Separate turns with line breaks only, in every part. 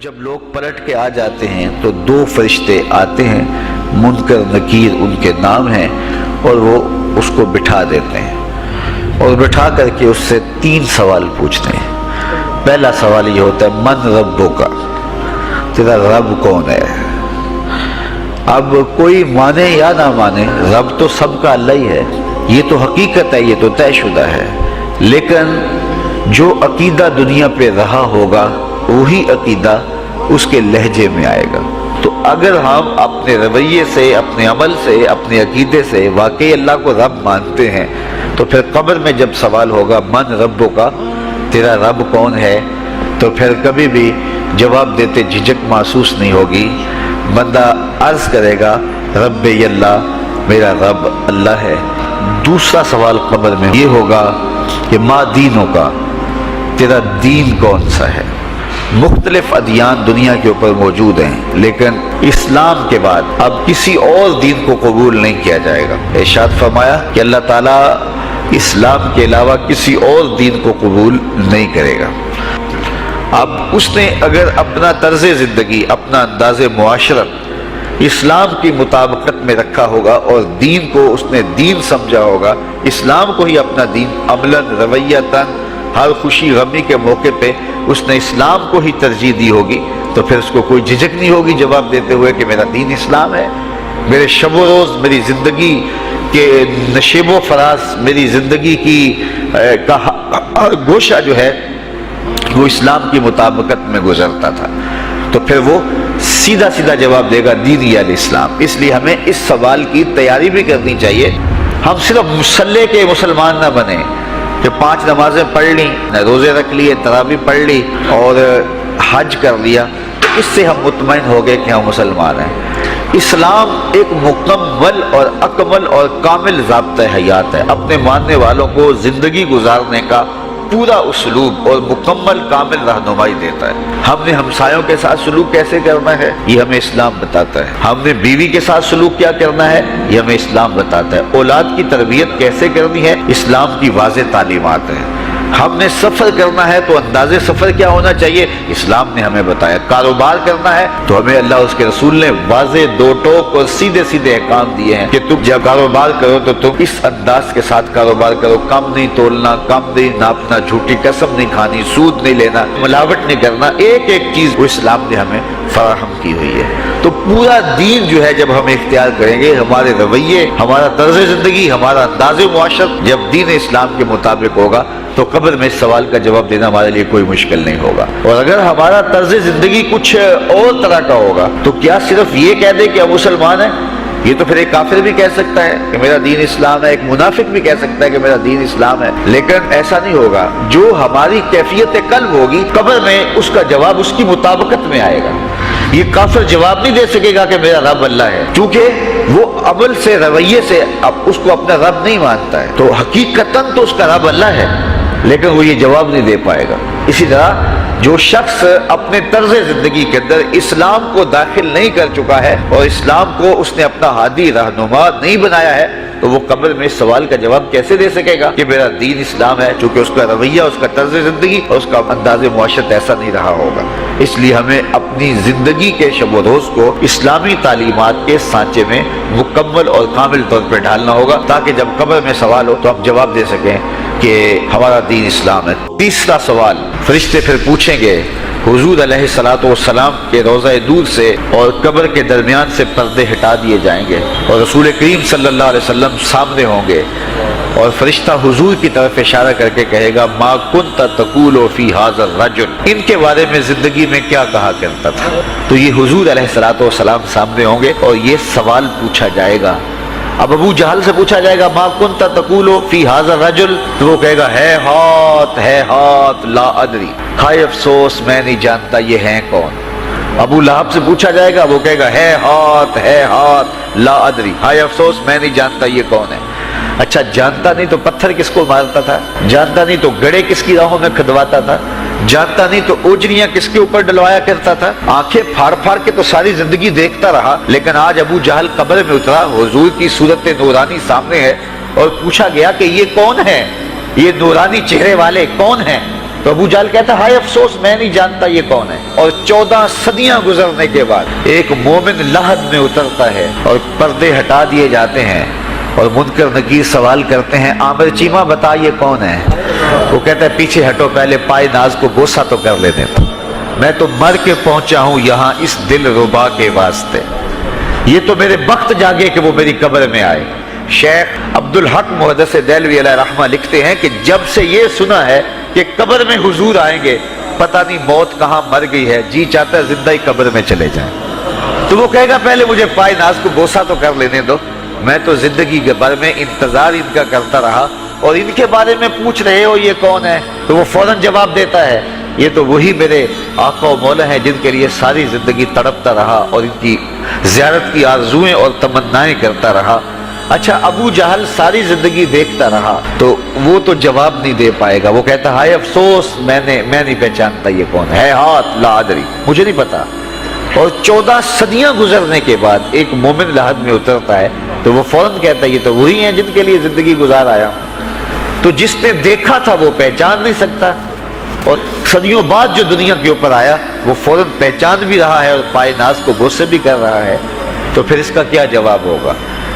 جب لوگ پلٹ کے آ جاتے ہیں تو دو فرشتے آتے ہیں، منکر نکیر ان کے نام ہیں، اور وہ اس کو بٹھا دیتے ہیں اور بٹھا کر کے اس سے 3 سوال پوچھتے ہیں۔ پہلا سوال یہ ہوتا ہے من ربک، تیرا رب کون ہے؟ اب کوئی مانے یا نہ مانے، رب تو سب کا اللہ ہی ہے، یہ تو حقیقت ہے، یہ تو طے شدہ ہے، لیکن جو عقیدہ دنیا پہ رہا ہوگا وہی عقیدہ اس کے لہجے میں آئے گا۔ تو اگر ہم اپنے رویے سے، اپنے عمل سے، اپنے عقیدے سے واقعی اللہ کو رب مانتے ہیں تو پھر قبر میں جب سوال ہوگا من ربک، تیرا رب کون ہے، تو پھر کبھی بھی جواب دیتے جھجک محسوس نہیں ہوگی۔ بندہ عرض کرے گا رب اللہ، میرا رب اللہ ہے۔ دوسرا سوال قبر میں یہ ہوگا کہ ما دینوں کا، تیرا دین کون سا ہے؟ مختلف ادیان دنیا کے اوپر موجود ہیں، لیکن اسلام کے بعد اب کسی اور دین کو قبول نہیں کیا جائے گا۔ ارشاد فرمایا کہ اللہ تعالیٰ اسلام کے علاوہ کسی اور دین کو قبول نہیں کرے گا۔ اب اس نے اگر اپنا طرز زندگی، اپنا انداز معاشرت اسلام کی مطابقت میں رکھا ہوگا اور دین کو اس نے دین سمجھا ہوگا، اسلام کو ہی اپنا دین، عملاً، رویتاً، ہر خوشی غمی کے موقع پہ اس نے اسلام کو ہی ترجیح دی ہوگی، تو پھر اس کو کوئی جھجک نہیں ہوگی جواب دیتے ہوئے کہ میرا دین اسلام ہے۔ میرے شب و روز، میری زندگی کے نشیب و فراز، میری زندگی کی گوشہ جو ہے وہ اسلام کی مطابقت میں گزرتا تھا، تو پھر وہ سیدھا سیدھا جواب دے گا دین الاسلام۔ اس لیے ہمیں اس سوال کی تیاری بھی کرنی چاہیے۔ ہم صرف مسلح کے مسلمان نہ بنیں کہ 5 نمازیں پڑھ لی، روزے رکھ لیے، تراویح پڑھ لی اور حج کر لیا، تو اس سے ہم مطمئن ہو گئے کہ ہم مسلمان ہیں۔ اسلام ایک مکمل اور اکمل اور کامل ضابطۂ حیات ہے، اپنے ماننے والوں کو زندگی گزارنے کا پورا اسلوب اور مکمل کامل رہنمائی دیتا ہے۔ ہم نے ہمسایوں کے ساتھ سلوک کیسے کرنا ہے یہ ہمیں اسلام بتاتا ہے، ہم نے بیوی کے ساتھ سلوک کیا کرنا ہے یہ ہمیں اسلام بتاتا ہے، اولاد کی تربیت کیسے کرنی ہے اسلام کی واضح تعلیمات ہیں۔ ہم نے سفر کرنا ہے تو انداز سفر کیا ہونا چاہیے اسلام نے ہمیں بتایا۔ کاروبار کرنا ہے تو ہمیں اللہ اس کے رسول نے واضح 2 ٹوک اور سیدھے سیدھے احکام دیے ہیں کہ تم جب کاروبار کرو تو تم اس انداز کے ساتھ کاروبار کرو، کم نہیں تولنا، کم نہیں ناپنا، جھوٹی قسم نہیں کھانی، سود نہیں لینا، ملاوٹ نہیں کرنا، ایک ایک چیز وہ اسلام نے ہمیں فراہم کی ہوئی ہے۔ تو پورا دین جو ہے جب ہم اختیار کریں گے، ہمارے رویے، ہمارا طرز زندگی، ہمارا انداز معاشرت جب دین اسلام کے مطابق ہوگا تو قبر میں اس سوال کا جواب دینا ہمارے لیے کوئی مشکل نہیں ہوگا۔ اور اگر ہمارا طرز زندگی کچھ اور طرح کا ہوگا تو کیا صرف یہ کہہ دے کہ ہم مسلمان ہیں؟ یہ تو پھر ایک کافر بھی کہہ سکتا ہے کہ میرا دین اسلام ہے، ایک منافق بھی کہہ سکتا ہے کہ میرا دین اسلام ہے، لیکن ایسا نہیں ہوگا۔ جو ہماری کیفیت قلب ہوگی قبر میں اس کا جواب اس کی مطابقت میں آئے گا۔ یہ کافر جواب نہیں دے سکے گا کہ میرا رب اللہ ہے، کیونکہ وہ عمل سے، رویے سے اب اس کو اپنا رب نہیں مانتا ہے، تو حقیقتاً تو اس کا رب اللہ ہے، لیکن وہ یہ جواب نہیں دے پائے گا۔ اسی طرح جو شخص اپنے طرز زندگی کے اندر اسلام کو داخل نہیں کر چکا ہے اور اسلام کو اس نے اپنا ہادی رہنما نہیں بنایا ہے، تو وہ قبر میں اس سوال کا جواب کیسے دے سکے گا کہ میرا دین اسلام ہے، چونکہ اس کا رویہ، اس کا طرز زندگی اور اس کا انداز معاشرت ایسا نہیں رہا ہوگا۔ اس لیے ہمیں اپنی زندگی کے شب و روز کو اسلامی تعلیمات کے سانچے میں مکمل اور کامل طور پر ڈھالنا ہوگا، تاکہ جب قبر میں سوال ہو تو ہم جواب دے سکیں کہ ہمارا دین اسلام ہے۔ تیسرا سوال فرشتے پھر پوچھیں گے، حضور علیہ الصلوۃ والسلام کے روضہ دور سے اور قبر کے درمیان سے پردے ہٹا دیے جائیں گے اور رسول کریم صلی اللہ علیہ وسلم سامنے ہوں گے، اور فرشتہ حضور کی طرف اشارہ کر کے کہے گا ما کنت تقول فی ھذا الرجل، ان کے بارے میں زندگی میں کیا کہا کرتا تھا۔ تو یہ حضور علیہ الصلوۃ والسلام سامنے ہوں گے اور یہ سوال پوچھا جائے گا۔ اب ابو جہل سے پوچھا جائے گا ما کنت تقول فی ھذا الرجل، تو وہ کہے گا ہے ہاتھ لا ادری، ہائے افسوس میں نہیں جانتا یہ ہیں کون۔ ابو لہب سے پوچھا جائے گا، وہ کہے گا ہے ہاتھ لا ادری، ہائے افسوس میں نہیں جانتا یہ کون ہے۔ اچھا جانتا نہیں تو پتھر کس کو مارتا تھا، جانتا نہیں تو گڑے کس کی راہوں میں کھدواتا تھا، جانتا نہیں تو اوجریاں کس کے اوپر ڈلوایا کرتا تھا، آنکھیں پھاڑ پھاڑ کے تو ساری زندگی دیکھتا رہا، لیکن آج ابو جہل قبر میں اترا، حضور کی صورت نورانی سامنے ہے اور پوچھا گیا کہ یہ کون ہے، یہ نورانی چہرے والے کون ہیں؟ تو ابو جہل کہتا ہے ہائے افسوس میں نہیں جانتا یہ کون ہے. اور 14 صدیاں گزرنے کے بعد ایک مومن لحد میں اترتا ہے اور پردے ہٹا دیے جاتے ہیں اور منکر نکیر سوال کرتے ہیں عامر چیمہ بتا یہ کون ہے. وہ کہتا ہے پیچھے ہٹو پہلے پائے ناز کو بوسہ تو کر لینے دو. میں تو مر کے پہنچا ہوں یہاں اس دل ربا کے واسطے. یہ تو میرے وقت جاگے کہ وہ میری قبر میں آئے. شیخ عبدالحق محدث دہلوی علیہ رحمہ لکھتے ہیں کہ جب سے یہ سنا ہے کہ قبر میں حضور آئیں گے پتہ نہیں موت کہاں مر گئی ہے, جی چاہتا ہے زندہ ہی قبر میں چلے جائیں. تو وہ کہے گا پہلے مجھے پائے ناز کو بوسہ تو کر لینے دو. میں تو زندگی کے بھر میں انتظار ان کا کرتا رہا اور ان کے بارے میں پوچھ رہے ہو یہ کون ہے. تو وہ فوراً جواب دیتا ہے یہ تو وہی میرے آقا و مولا ہیں جن کے لیے ساری زندگی تڑپتا رہا اور ان کی زیارت کی آرزوئیں اور تمنائیں کرتا رہا. اچھا ابو جہل ساری زندگی دیکھتا رہا تو وہ تو جواب نہیں دے پائے گا. وہ کہتا ہائے افسوس میں نہیں پہچانتا یہ کون ہے. ہاتھ لا ادری مجھے نہیں پتا. اور 14 صدیاں گزرنے کے بعد ایک مومن لحد میں اترتا ہے تو وہ فوراً کہتا ہے یہ تو وہی ہیں جن کے لیے زندگی گزار آیا ہوں. تو جس نے دیکھا تھا وہ پہچان نہیں سکتا اور صدیوں بعد جو دنیا کے اوپر آیا وہ فوراً پہچان بھی رہا ہے اور پائے ناز کو بوسے بھی کر رہا ہے. تو پھر اس کا کیا جواب ہوگا؟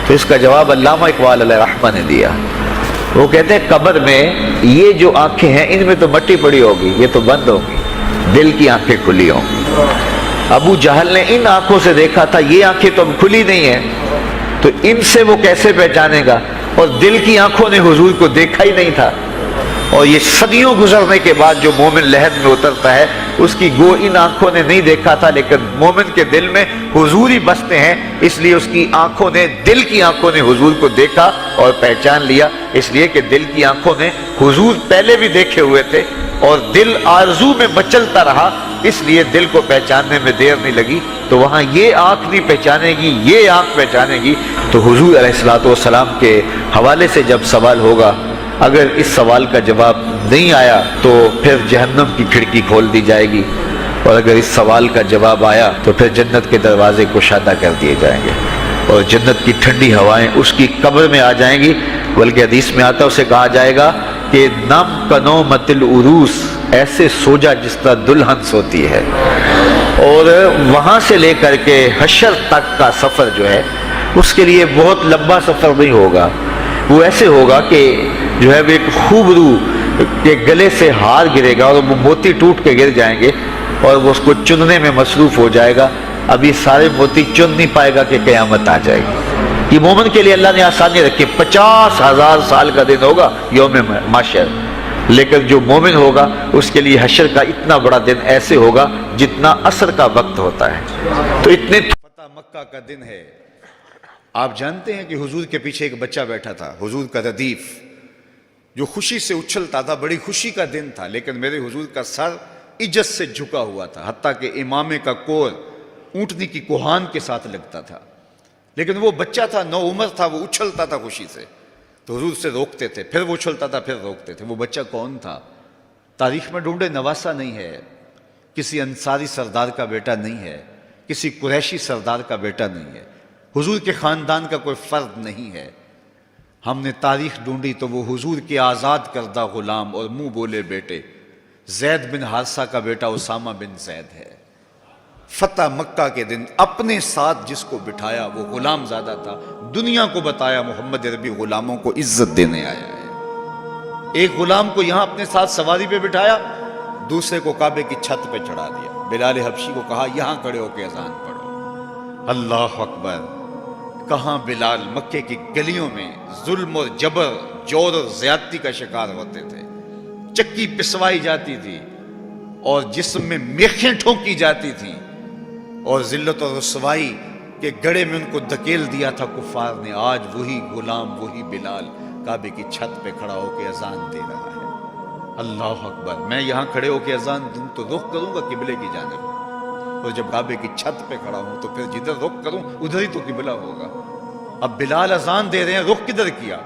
تو اس کا جواب علامہ اقبال علیہ رحمہ نے دیا. وہ کہتے ہیں قبر میں یہ جو آنکھیں ہیں ان میں تو مٹی پڑی ہوگی, یہ تو بند ہوگی, دل کی آنکھیں کھلی ہوں گی. ابو جہل نے ان آنکھوں سے دیکھا تھا, یہ آنکھیں تو اب کھلی نہیں ہیں, تو ان سے وہ کیسے پہچانے گا؟ اور دل کی آنکھوں نے حضور کو دیکھا ہی نہیں تھا. اور یہ صدیوں گزرنے کے بعد جو مومن لحد میں اترتا ہے اس کی گو ان آنکھوں نے نہیں دیکھا تھا لیکن مومن کے دل میں حضور ہی بستے ہیں, اس لیے اس کی آنکھوں نے, دل کی آنکھوں نے حضور کو دیکھا اور پہچان لیا. اس لیے کہ دل کی آنکھوں نے حضور پہلے بھی دیکھے ہوئے تھے اور دل آرزو میں مچلتا رہا, اس لیے دل کو پہچاننے میں دیر نہیں لگی. تو وہاں یہ آنکھ نہیں پہچانے گی, یہ آنکھ پہچانے گی. تو حضور علیہ الصلوۃ والسلام کے حوالے سے جب سوال ہوگا, اگر اس سوال کا جواب نہیں آیا تو پھر جہنم کی کھڑکی کھول دی جائے گی, اور اگر اس سوال کا جواب آیا تو پھر جنت کے دروازے کشادہ کر دیے جائیں گے اور جنت کی ٹھنڈی ہوائیں اس کی قبر میں آ جائیں گی. بلکہ حدیث میں آتا ہے اسے کہا جائے گا کہ نم کنومت العروس, ایسے سو جا جس طرح دلہن سوتی ہے. اور وہاں سے لے کر کے حشر تک کا سفر جو ہے اس کے لیے بہت لمبا سفر نہیں ہوگا. وہ ایسے ہوگا کہ جو ہے وہ ایک خوبرو کے گلے سے ہار گرے گا اور وہ موتی ٹوٹ کے گر جائیں گے اور وہ اس کو چننے میں مصروف ہو جائے گا. ابھی سارے موتی چن نہیں پائے گا کہ قیامت آ جائے گی. یہ مومن کے لیے اللہ نے آسانی رکھی. 50,000 سال کا دن ہوگا یوم محشر, لیکن جو مومن ہوگا اس کے لیے حشر کا اتنا بڑا دن ایسے ہوگا جتنا عصر کا وقت ہوتا ہے. تو اتنے فتح مکہ کا دن ہے. آپ جانتے ہیں کہ حضور کے پیچھے ایک بچہ بیٹھا تھا, حضور کا ردیف, جو خوشی سے اچھلتا تھا. بڑی خوشی کا دن تھا لیکن میرے حضور کا سر عجز سے جھکا ہوا تھا, حتیٰ کہ امامے کا کور اونٹنی کی کوہان کے ساتھ لگتا تھا. لیکن وہ بچہ تھا, نو عمر تھا, وہ اچھلتا تھا خوشی سے. تو حضور سے روکتے تھے, پھر وہ اچھلتا تھا, پھر روکتے تھے. وہ بچہ کون تھا؟ تاریخ میں ڈھونڈے, نواسا نہیں ہے, کسی انصاری سردار کا بیٹا نہیں ہے, کسی قریشی سردار کا بیٹا نہیں ہے, حضور کے خاندان کا کوئی فرد نہیں ہے. ہم نے تاریخ ڈھونڈی تو وہ حضور کے آزاد کردہ غلام اور منہ بولے بیٹے زید بن حارثہ کا بیٹا اسامہ بن زید ہے. فتح مکہ کے دن اپنے ساتھ جس کو بٹھایا وہ غلام زادہ تھا. دنیا کو بتایا محمد عربی غلاموں کو عزت دینے آیا ہے. ایک غلام کو یہاں اپنے ساتھ سواری پہ بٹھایا, دوسرے کو کعبے کی چھت پہ چڑھا دیا. بلال حبشی کو کہا یہاں کھڑے ہو کے اذان پڑھو. اللہ اکبر. کہاں بلال مکے کی گلیوں میں ظلم اور جبر, جور اور زیادتی کا شکار ہوتے تھے. چکی پسوائی جاتی تھی اور جسم میں میخیں ٹھونکی جاتی تھیں اور ذلت اور رسوائی کے گڑھے میں ان کو دھکیل دیا تھا کفار نے. آج وہی غلام, وہی بلال کعبے کی چھت پہ کھڑا ہو کے اذان دے رہا ہے. اللہ اکبر. میں یہاں کھڑے ہو کے اذان دوں تو رخ کروں گا قبلے کی جانب, اور جب کعبے کی چھت پہ کھڑا ہوں تو پھر جدھر رخ کروں ادھر ہی تو قبلہ ہوگا. اب بلال اذان دے رہے ہیں, رخ کدھر کیا؟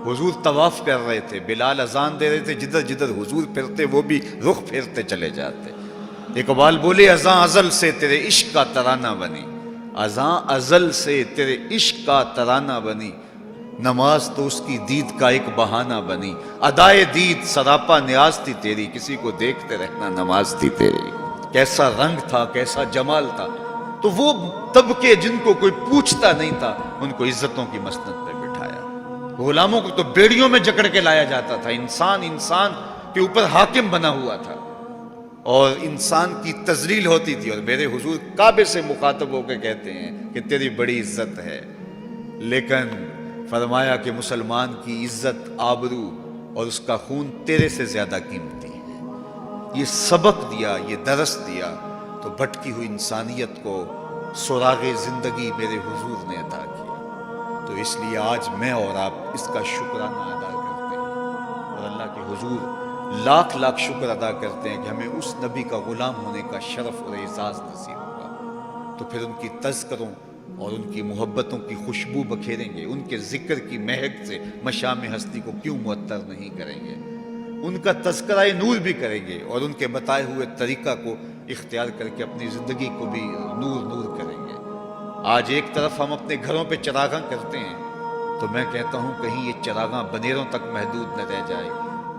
حضور طواف کر رہے تھے, بلال اذان دے رہے تھے, جدھر جدھر حضور پھرتے وہ بھی رخ پھیرتے چلے جاتے. اقبال بولے اذان ازل سے تیرے عشق کا ترانہ بنی, اذان ازل سے تیرے عشق کا ترانہ بنی, نماز تو اس کی دید کا ایک بہانہ بنی، ادائے دید سراپا نیاز تھی تیری، کسی کو دیکھتے رہنا نماز تھی تیری۔ کیسا رنگ تھا، کیسا جمال تھا، تو وہ طبقے جن کو کوئی پوچھتا نہیں تھا ان کو عزتوں کی مسند پہ بٹھایا۔ غلاموں کو تو بیڑیوں میں جکڑ کے لایا جاتا تھا، انسان کے اوپر حاکم بنا ہوا تھا اور انسان کی تذلیل ہوتی تھی، اور میرے حضور کعبے سے مخاطب ہو کے کہتے ہیں کہ تیری بڑی عزت ہے، لیکن فرمایا کہ مسلمان کی عزت، آبرو اور اس کا خون تیرے سے زیادہ قیمتی ہے۔ یہ سبق دیا، یہ درس دیا تو بھٹکی ہوئی انسانیت کو سراغ زندگی میرے حضور نے عطا کیا۔ تو اس لیے آج میں اور آپ اس کا شکرانہ ادا کرتے ہیں اور اللہ کے حضور لاکھ لاکھ شکر ادا کرتے ہیں کہ ہمیں اس نبی کا غلام ہونے کا شرف اور اعزاز نصیب ہوگا۔ تو پھر ان کی تذکروں اور ان کی محبتوں کی خوشبو بکھیریں گے، ان کے ذکر کی مہک سے مشام ہستی کو کیوں معطر نہیں کریں گے، ان کا تذکرہ نور بھی کریں گے اور ان کے بتائے ہوئے طریقہ کو اختیار کر کے اپنی زندگی کو بھی نور نور کریں گے۔ آج ایک طرف ہم اپنے گھروں پہ چراغاں کرتے ہیں، تو میں کہتا ہوں کہیں یہ چراغاں بنیروں تک محدود نہ رہ جائے،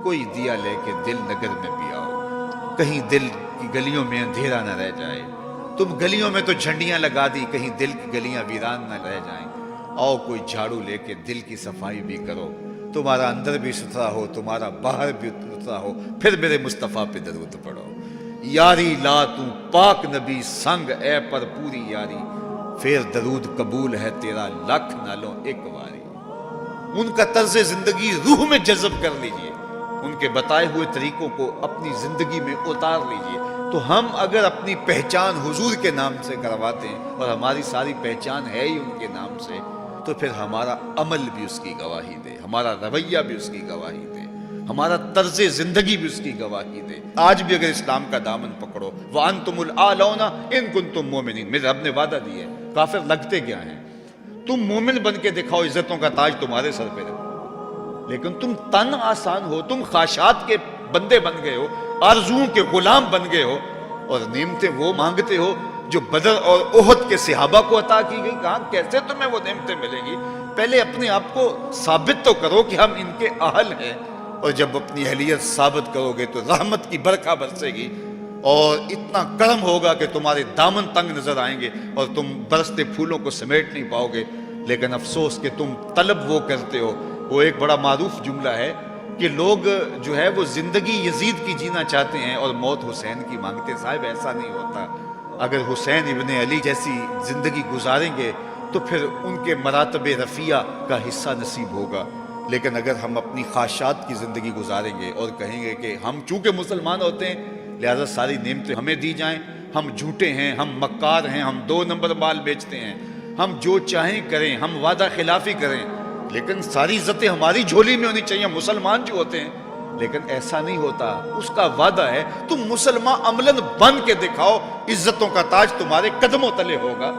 کوئی دیا لے کے دل نگر میں بھی آؤ، کہیں دل کی گلیوں میں اندھیرا نہ رہ جائے۔ تم گلیوں میں تو جھنڈیاں لگا دی، کہیں دل کی گلیاں ویران نہ رہ جائیں۔ آؤ کوئی جھاڑو لے کے دل کی صفائی بھی کرو، تمہارا اندر بھی ستھرا ہو، تمہارا باہر بھی ستھرا ہو، پھر میرے مصطفیٰ پہ درود پڑھو۔ یاری لا تو پاک نبی سنگ اے پر پوری یاری، پھر درود قبول ہے تیرا لکھ نالوں ایک واری۔ ان کا طرز زندگی روح میں جذب کر لیجئے، ان کے بتائے ہوئے طریقوں کو اپنی زندگی میں اتار لیجئے۔ تو ہم اگر اپنی پہچان حضور کے نام سے کرواتے ہیں اور ہماری ساری پہچان ہے ہی ان کے نام سے، تو پھر ہمارا عمل بھی اس کی گواہی دے، ہمارا رویہ بھی اس کی گواہی دے، ہمارا طرز زندگی بھی اس کی گواہی دے۔ آج بھی اگر اسلام کا دامن پکڑو، وَأَنْتُمُ الْأَعْلَوْنَ إِن كُنْتُم مُؤْمِنِينَ، میرے رب نے وعدہ دیا ہے، کافر لگتے کیا ہیں، تم مومن بن کے دکھاؤ، عزتوں کا تاج تمہارے سر پہ رکھو، لیکن تم تن آسان ہو، تم خواہشات کے بندے بن گئے ہو، آرزوؤں کے غلام بن گئے ہو، اور نعمتیں وہ مانگتے ہو جو بدر اور احد کے صحابہ کو عطا کی گئی۔ کہاں کیسے تمہیں وہ نعمتیں ملیں گی؟ پہلے اپنے آپ کو ثابت تو کرو کہ ہم ان کے اہل ہیں، اور جب اپنی اہلیت ثابت کرو گے تو رحمت کی برکھا برسے گی اور اتنا کرم ہوگا کہ تمہارے دامن تنگ نظر آئیں گے اور تم برستے پھولوں کو سمیٹ نہیں پاؤ گے۔ لیکن افسوس کہ تم طلب وہ کرتے ہو۔ وہ ایک بڑا معروف جملہ ہے کہ لوگ جو ہے وہ زندگی یزید کی جینا چاہتے ہیں اور موت حسین کی مانگتے۔ صاحب ایسا نہیں ہوتا۔ اگر حسین ابن علی جیسی زندگی گزاریں گے تو پھر ان کے مراتب رفیع کا حصہ نصیب ہوگا، لیکن اگر ہم اپنی خواہشات کی زندگی گزاریں گے اور کہیں گے کہ ہم چونکہ مسلمان ہوتے ہیں لہذا ساری نعمتیں ہمیں دی جائیں، ہم جھوٹے ہیں، ہم مکار ہیں، ہم 2 نمبر مال بیچتے ہیں، ہم جو چاہیں کریں، ہم وعدہ خلافی کریں، لیکن ساری عزتیں ہماری جھولی میں ہونی چاہیے، مسلمان جو ہوتے ہیں، لیکن ایسا نہیں ہوتا۔ اس کا وعدہ ہے تم مسلمان عملاً بن کے دکھاؤ، عزتوں کا تاج تمہارے قدموں تلے ہوگا۔